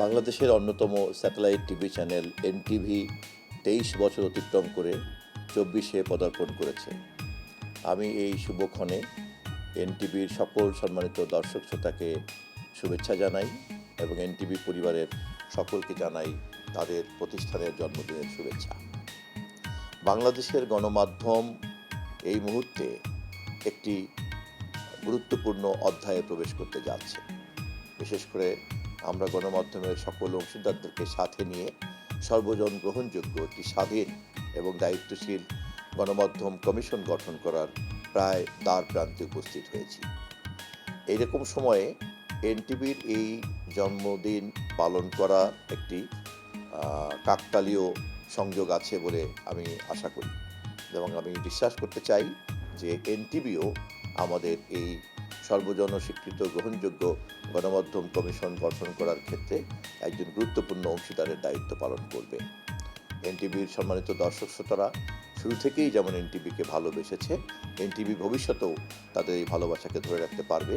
বাংলাদেশের অন্যতম satellite TV channel NTV 23 বছর অতিক্রম করে 24-এ পদার্পণ করেছে। আমি এই শুভক্ষণে এনটিভির সকল সম্মানিত দর্শক শ্রোতাকে শুভেচ্ছা জানাই এবং এনটিভি পরিবারের সকলকে জানাই তাদের প্রতিষ্ঠানের জন্মদিনের শুভেচ্ছা। বাংলাদেশের গণমাধ্যম এই মুহূর্তে একটি গুরুত্বপূর্ণ অধ্যায়ে প্রবেশ করতে যাচ্ছে। বিশেষ করে আমরা গণমাধ্যমের সকল অংশীদারদেরকে সাথে নিয়ে সর্বজন গ্রহণযোগ্য একটি স্বাধীন এবং দায়িত্বশীল গণমাধ্যম কমিশন গঠন করার প্রায় দ্বার প্রান্তে উপস্থিত হয়েছি। এইরকম সময়ে এনটিভির এই জন্মদিন পালন করা একটি কাকতালীয় সংযোগ আছে বলে আমি আশা করি এবং আমি বিশ্বাস করতে চাই যে এনটিভিও আমাদের এই সর্বজন স্বীকৃত গ্রহণযোগ্য গণমাধ্যম কমিশন গঠন করার ক্ষেত্রে একজন গুরুত্বপূর্ণ অংশীদারের দায়িত্ব পালন করবে। এনটিভির সম্মানিত দর্শক শ্রোতারা শুরু থেকেই যেমন এনটিভিকে ভালোবেসেছে, এনটিভি ভবিষ্যতেও তাদের এই ভালোবাসাকে ধরে রাখতে পারবে